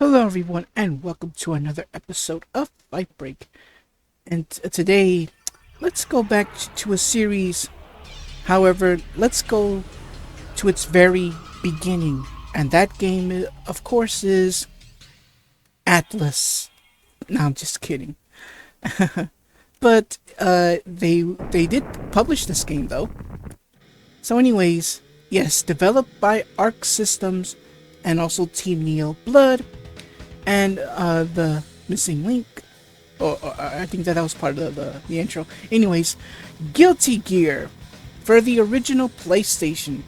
Hello, everyone, and welcome to another episode of Fight Break. And today, let's go back to a series. However, let's go to its very beginning. And that game, of course, is Atlas. No, I'm just kidding. But they did publish this game, though. So, anyways, yes, developed by Arc Systems and also Team Neo Blood and the Missing Link. Or I think that was part of the intro. Anyways, Guilty Gear for the original PlayStation,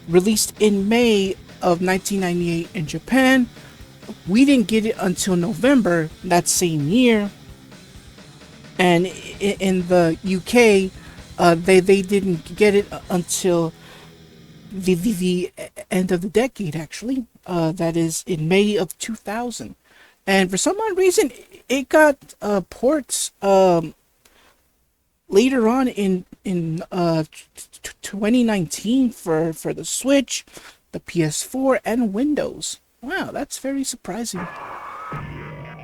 released in May of 1998 in Japan. We didn't get it until November that same year, and in the UK, they didn't get it until the end of the decade. Actually, that is in May of 2000. And for some odd reason, it got ports later on in 2019 for the Switch, the PS4, and Windows. Wow, that's very surprising.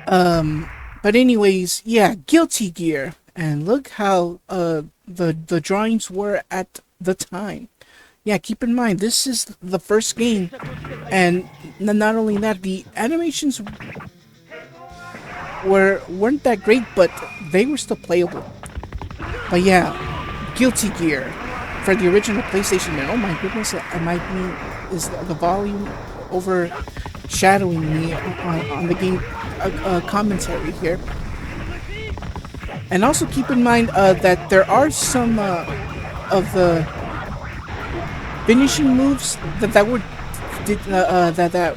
But anyways, yeah, Guilty Gear, and look how the drawings were at the time. Yeah, keep in mind this is the first game, and not only that, the animations weren't that great, but they were still playable. But yeah, Guilty Gear for the original PlayStation. And oh my goodness, I might be is the volume overshadowing me on the game commentary here. And also keep in mind that there are some of the finishing moves that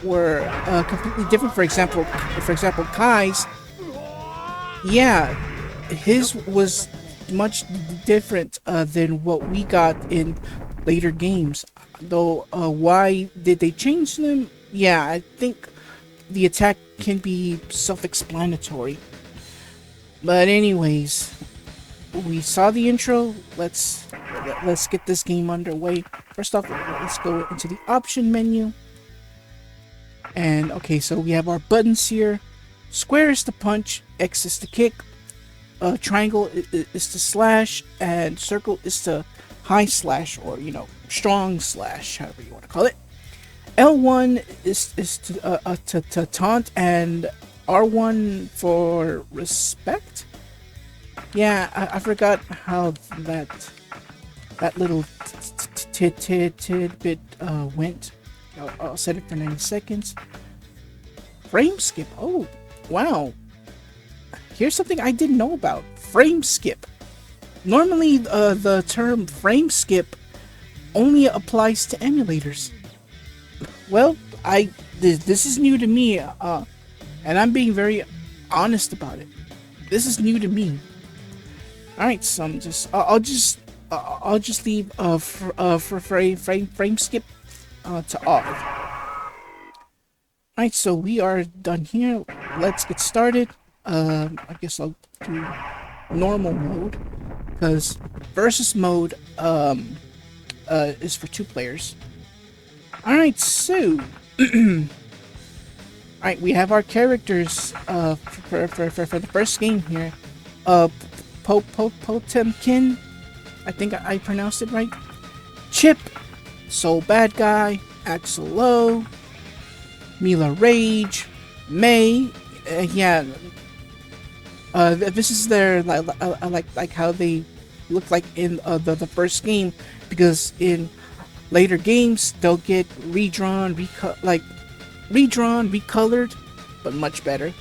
were completely different. For example, Kai's. Yeah, his was much different than what we got in later games. Though, why did they change them? Yeah, I think the attack can be self-explanatory. But anyways, we saw the intro. Let's get this game underway. First off, let's go into the option menu. And okay, so we have our buttons here. Square is to punch, X is to kick, triangle is to slash, and circle is to high slash, or strong slash, however you want to call it. L1 is to taunt, and R1 for respect. Yeah, I forgot how that little tidbit went. I'll set it for 90 seconds. Frame skip. Oh, wow. Here's something I didn't know about. Frame skip. Normally, the term frame skip only applies to emulators. Well, this is new to me, and I'm being very honest about it. This is new to me. All right, so I'll just leave for frame skip to off. Alright, so we are done here. Let's get started. I guess I'll do normal mode, because versus mode is for 2 players. Alright, so alright, we have our characters for the first game here. Potemkin, I think I pronounced it right. Chip, Soul Bad Guy, Axel Low, Mila Rage, May. Yeah, this is their like how they look like in the first game, because in later games they'll get redrawn, recolored, but much better.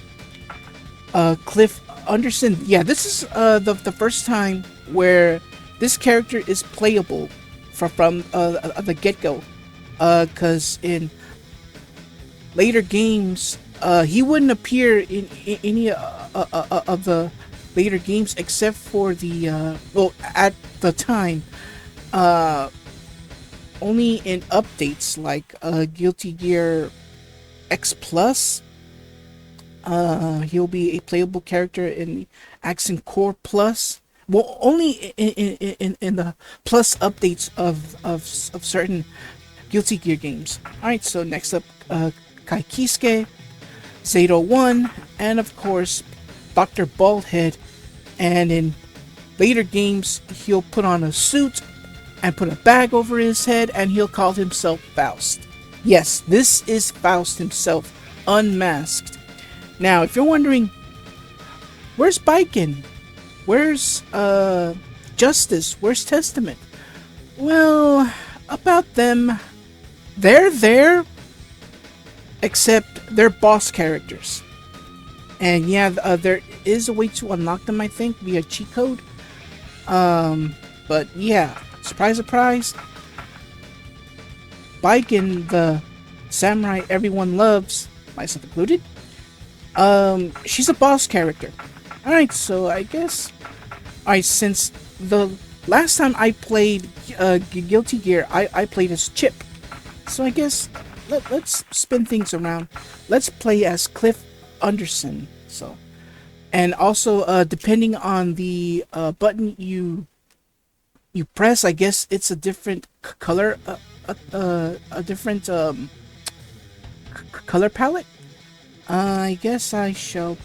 Cliff Anderson. Yeah, this is the first time where this character is playable from the get-go. Cause in later games, he wouldn't appear in any of the later games except for the at the time, only in updates like Guilty Gear X Plus. He'll be a playable character in the Accent Core Plus. Well, only in the Plus updates of certain Guilty Gear games. Alright, so next up, Kai Kisuke. Zato 1, and of course, Dr. Baldhead. And in later games, he'll put on a suit and put a bag over his head, and he'll call himself Faust. Yes, this is Faust himself, unmasked. Now, if you're wondering, where's Baiken? Where's Justice? Where's Testament? Well, about them, they're there, except they're boss characters. And yeah, there is a way to unlock them, I think, via cheat code. But yeah, surprise, surprise. Baiken, the samurai everyone loves, myself included, she's a boss character. Alright, so I guess... Alright, since the last time I played Guilty Gear, I played as Chip. So I guess let's spin things around. Let's play as Cliff Anderson. So, and also depending on the button you press, I guess it's a different color, a different color palette. I guess I shall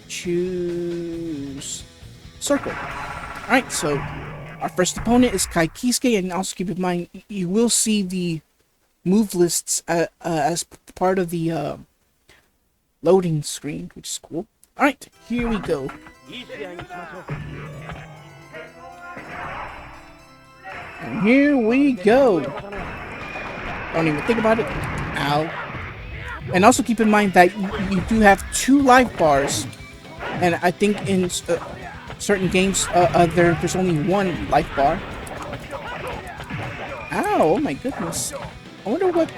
choose circle. Alright, so our first opponent is Kai Kisuke, and also keep in mind you will see the move lists as part of the loading screen, which is cool. Alright, here we go. And here we go. Don't even think about it. Ow. And also keep in mind that you do have 2 life bars. And I think in certain games, there's only 1 life bar. Ow, oh my goodness. I wonder what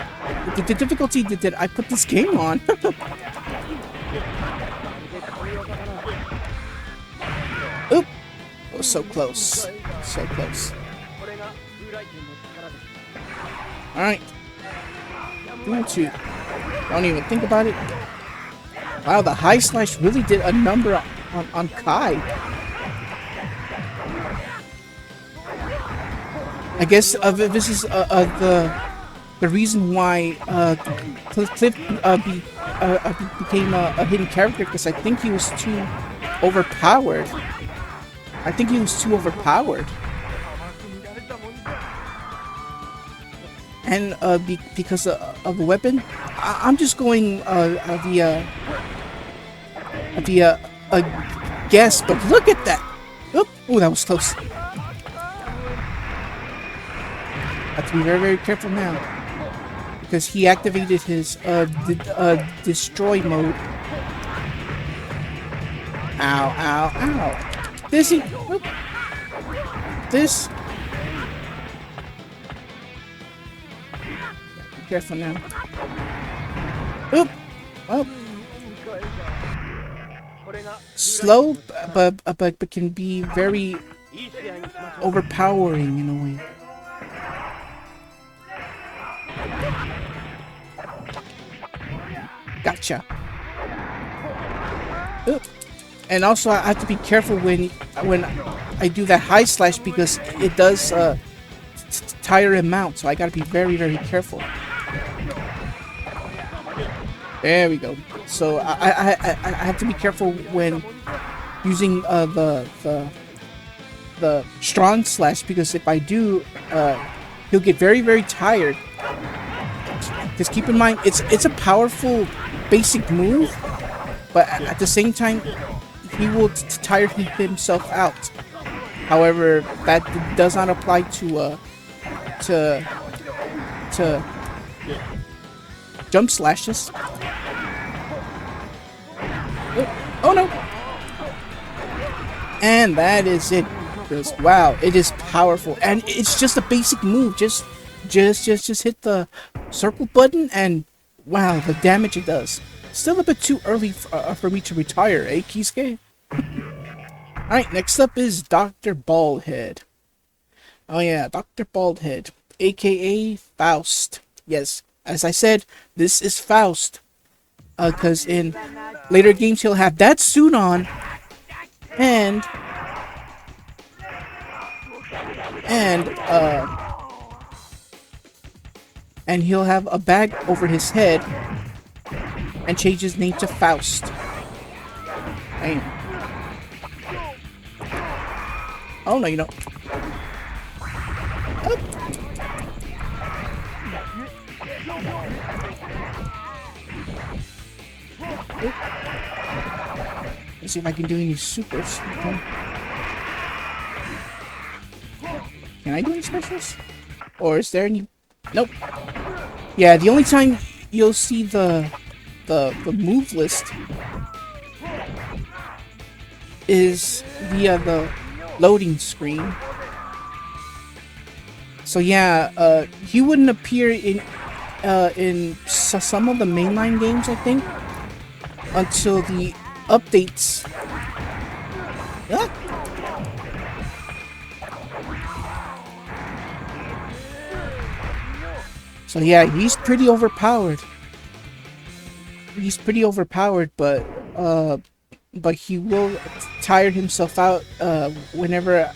the difficulty that I put this game on. Oop! Oh, so close. So close. Alright. Don't even think about it. Wow, the high slash really did a number on Kai. I guess this is the reason why Cliff became a hidden character, because I think he was too overpowered. And because of the weapon, I'm just going via a guess. But look at that! Oh, that was close. Have to be very, very careful now, because he activated his destroy mode. Ow! Ow! Ow! This. Be careful now. Oop! Well, slow, but can be very overpowering in a way. Gotcha. Oop. And also, I have to be careful when I do that high slash, because it does tire him out. So I gotta be very, very careful. There we go. So I have to be careful when using the strong slash, because if I do, he'll get very, very tired. Just keep in mind, it's a powerful basic move, but at the same time, he will tire himself out. However, that does not apply to jump slashes. Oh no! And that is it. Because wow, it is powerful, and it's just a basic move. Just hit the circle button, and wow, the damage it does. Still a bit too early for me to retire, eh, Kisuke? Alright, next up is Dr. Baldhead. Oh yeah, Dr. Baldhead, aka Faust. Yes, as I said, this is Faust. Because in later games he'll have that suit on, and he'll have a bag over his head, and change his name to Faust. Damn. Oh no, you don't. Oh. Let's see if I can do any supers. Okay. Can I do any specials? Or is there any? Nope. Yeah, the only time you'll see the move list is via the loading screen. So yeah, he wouldn't appear in some of the mainline games, I think, until the updates. Ah. So yeah, he's pretty overpowered. He's pretty overpowered, but he will tire himself out whenever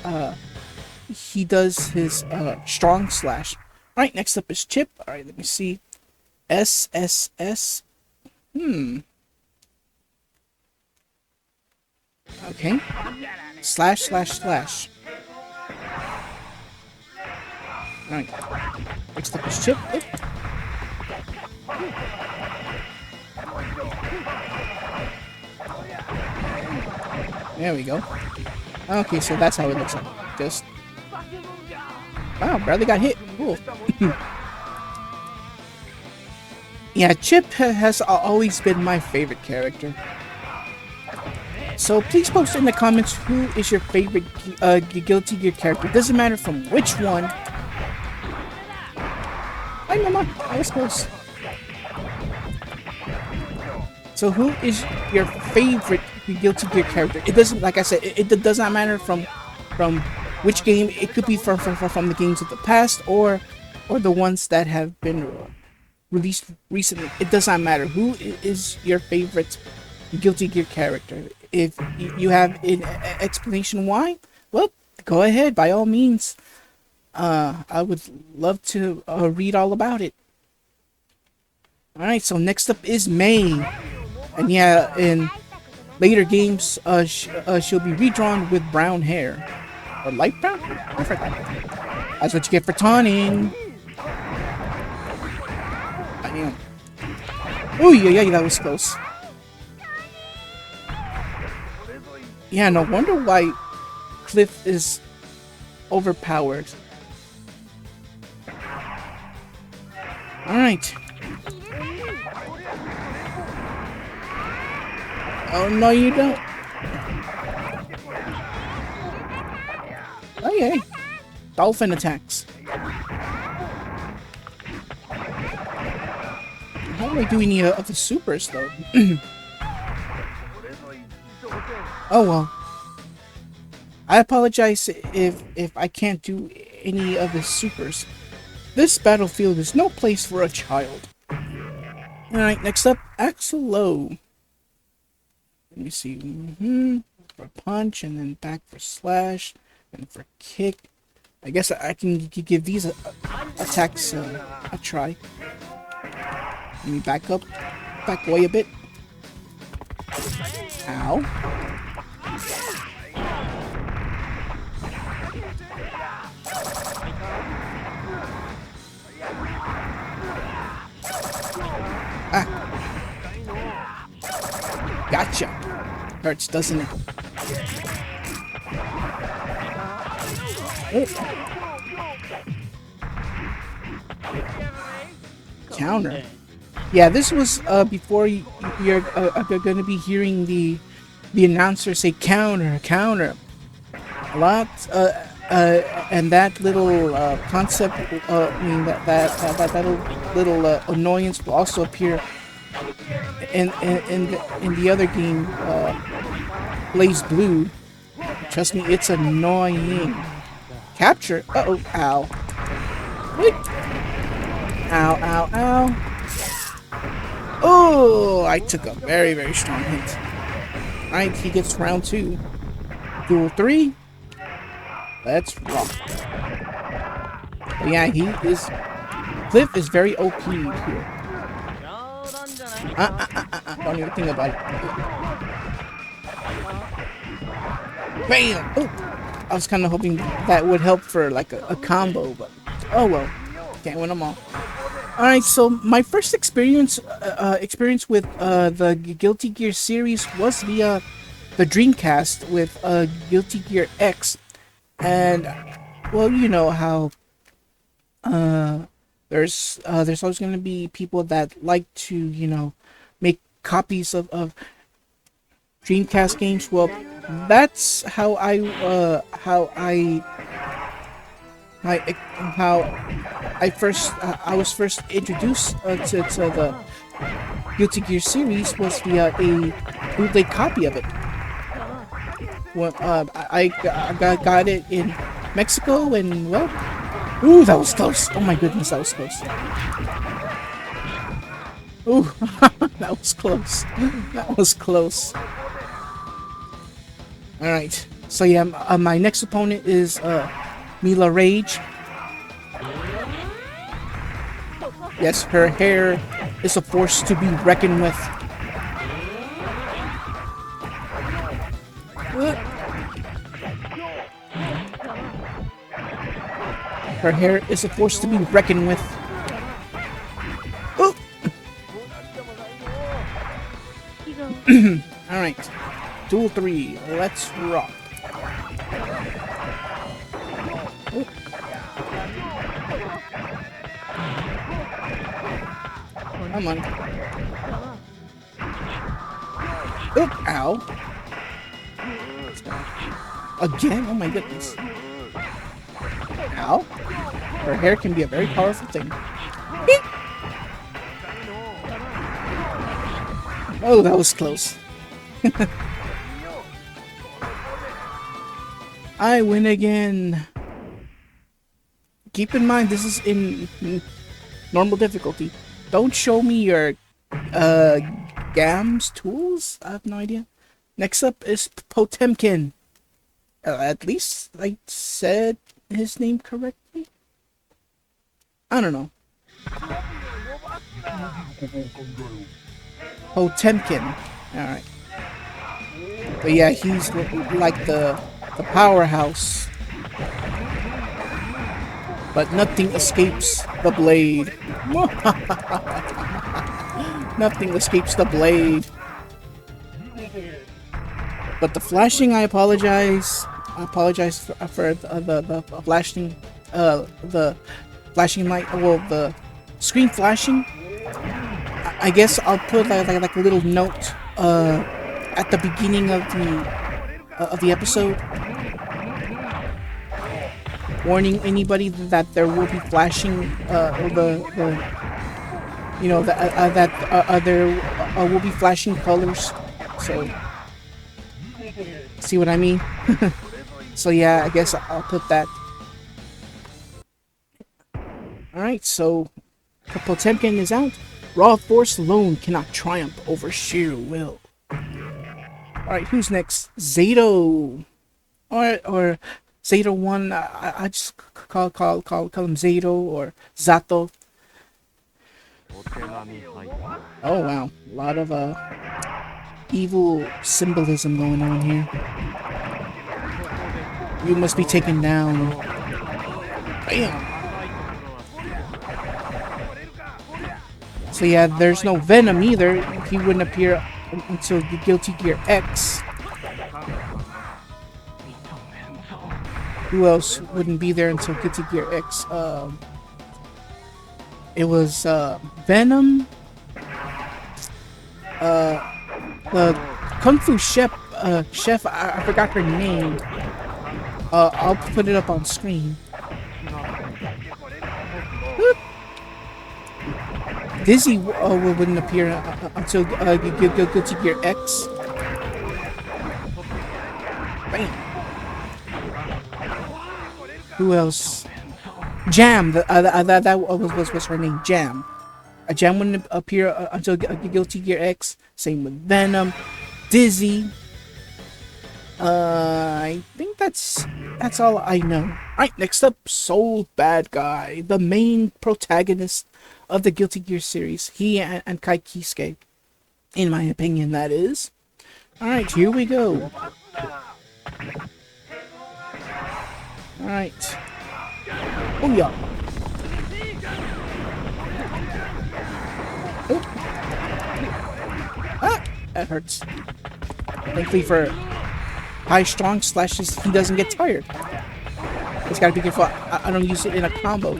he does his strong slash. All right, next up is Chip. All right, let me see. SSS. Okay. Slash slash slash. All right. Next up is Chip. Oop. There we go. Okay, so that's how it looks like. Just... Wow, Bradley got hit. Cool. Yeah, Chip has always been my favorite character. So please post in the comments who is your favorite Guilty Gear character. It doesn't matter from which one. Hi, Mama. I was close. So who is your favorite Guilty Gear character? It doesn't, like I said, it does not matter from which game. It could be from the games of the past or the ones that have been released recently. It does not matter. Who is your favorite Guilty Gear character? If you have an explanation why, well, go ahead, by all means. I would love to read all about it. Alright, so next up is May. And yeah, in later games, she'll be redrawn with brown hair. Or light brown? I forgot. That's what you get for taunting. Damn. Oh, yeah, that was close. Yeah, no wonder why Cliff is overpowered. Alright. Oh, no, you don't. Okay. Dolphin attacks. How do I do any of the supers, though? Oh, well. I apologize if I can't do any of the supers. This battlefield is no place for a child. Alright, next up, Axelo. Let me see. For punch, and then back for slash, and for kick. I guess I can give these attacks a try. Let me back away a bit. Ow. Ah. Gotcha. Hurts, doesn't it? Oh. Counter. Yeah, this was before you're going to be hearing the announcer say counter, counter. A lot, and that little concept, I mean that little annoyance will also appear in the other game, Blaze Blue. Trust me, it's annoying. Capture. Uh-oh. Ow. Wait. Ow, ow, ow. Oh, I took a very, very strong hit. Alright, he gets round 2. Duel 3. Let's rock. But yeah, Cliff is very OP here. Don't even think about it. Bam! Ooh. I was kind of hoping that would help for like a combo, but oh well. Can't win them all. All right, so my first experience with the Guilty Gear series was via the Dreamcast with Guilty Gear X, and well, you know how there's always going to be people that like to make copies of Dreamcast games. Well, that's how I was first introduced to the Guilty Gear series was via a bootleg copy of it. Well, I got it in Mexico, and well, ooh, that was close. Oh my goodness, that was close. Ooh, that was close. That was close. All right, so yeah, my next opponent is Mila Rage. Yes, her hair is a force to be reckoned with. Her hair is a force to be reckoned with. Oh. Alright. Duel 3. Let's rock. Oh. Come on. Oop, ow. Again? Oh my goodness. Ow. Her hair can be a very powerful thing. Oh, that was close. I win again. Keep in mind, this is in normal difficulty. Don't show me your GAMS tools. I have no idea. Next up is Potemkin. At least I said his name correctly. I don't know. Potemkin. Alright. But yeah, he's like the powerhouse. But nothing escapes the blade. Nothing escapes the blade. But the flashing, I apologize. I apologize for the flashing, the flashing light. Well, the screen flashing. I guess I'll put like a little note at the beginning of the episode, warning anybody that there will be flashing. There will be flashing colors. So see what I mean? So yeah, I guess I'll put that. Alright, so Potemkin is out. Raw force alone cannot triumph over sheer will. Alright, who's next? Zato. Or Zato 1. I just call him Zato or Zato. Oh wow, a lot of evil symbolism going on here. You must be taken down. Bam! So yeah, there's no Venom either. He wouldn't appear until Guilty Gear X. Who else wouldn't be there until Guilty Gear X? It was Venom. The Kung Fu Chef. I forgot her name. I'll put it up on screen. Dizzy wouldn't appear until Guilty Gear X. Bam. Who else? Jam. That was her name. Jam. Jam wouldn't appear until Guilty Gear X. Same with Venom. Dizzy. I think that's all I know. Alright, next up, Soul Bad Guy, the main protagonist of the Guilty Gear series. He and Kai Kisuke. In my opinion, that is. Alright, here we go. Alright. Oh, yeah. Oh. Ah! That hurts. Thankfully for high strong slashes, he doesn't get tired. Just gotta be careful I don't use it in a combo.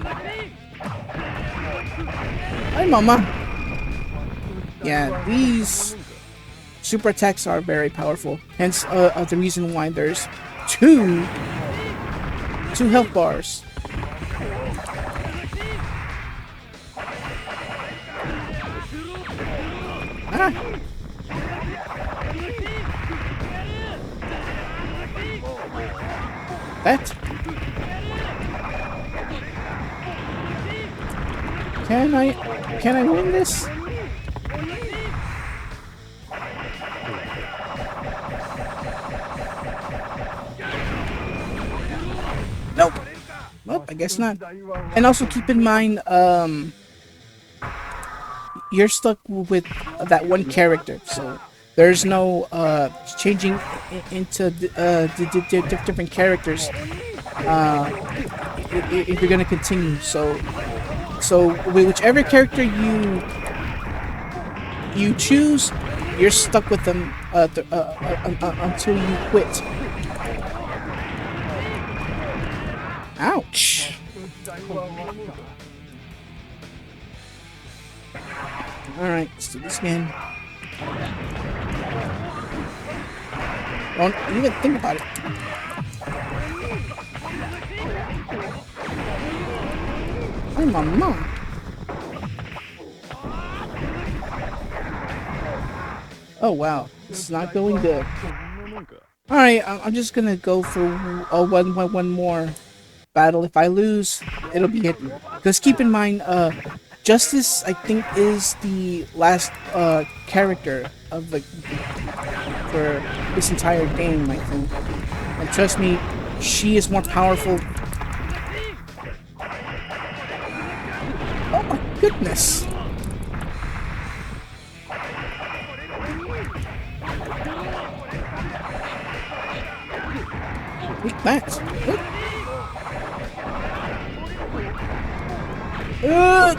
Hi, mama. Yeah, these super attacks are very powerful. Hence, the reason why there's two health bars. Ah. That. Can I win this? Nope. Nope, I guess not. And also keep in mind, you're stuck with that one character, so there's no changing into different characters if you're gonna continue. So whichever character you choose, you're stuck with them until you quit. Ouch. Alright, let's do this again. Don't even think about it. Hi, mama. Oh wow, this is not going good. Alright, I'm just gonna go for one more battle. If I lose, it'll be it. Because keep in mind, Justice, I think, is the last character of for this entire game, I think. And trust me, she is more powerful. Oh my goodness! Take that!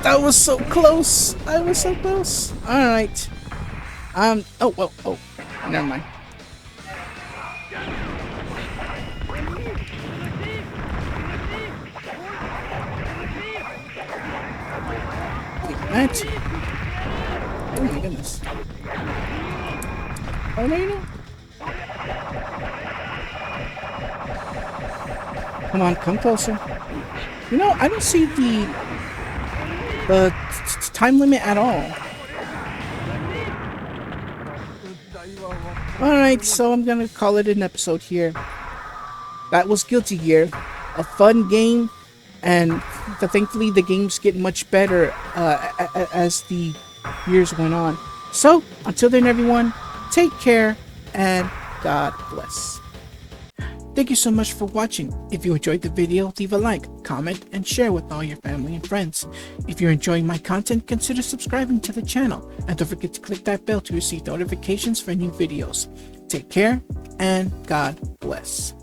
That was so close! I was so close! Alright. Oh, never mind. That. Oh my goodness. Oh no, you know. Come on, come closer. You know, I don't see the time limit at all. Alright, so I'm gonna call it an episode here. That was Guilty Gear. A fun game, and thankfully the games get much better as the years went on. So, until then everyone, take care, and God bless. Thank you so much for watching. If you enjoyed the video, leave a like, comment, and share with all your family and friends. If you're enjoying my content, consider subscribing to the channel, and don't forget to click that bell to receive notifications for new videos. Take care, and God bless.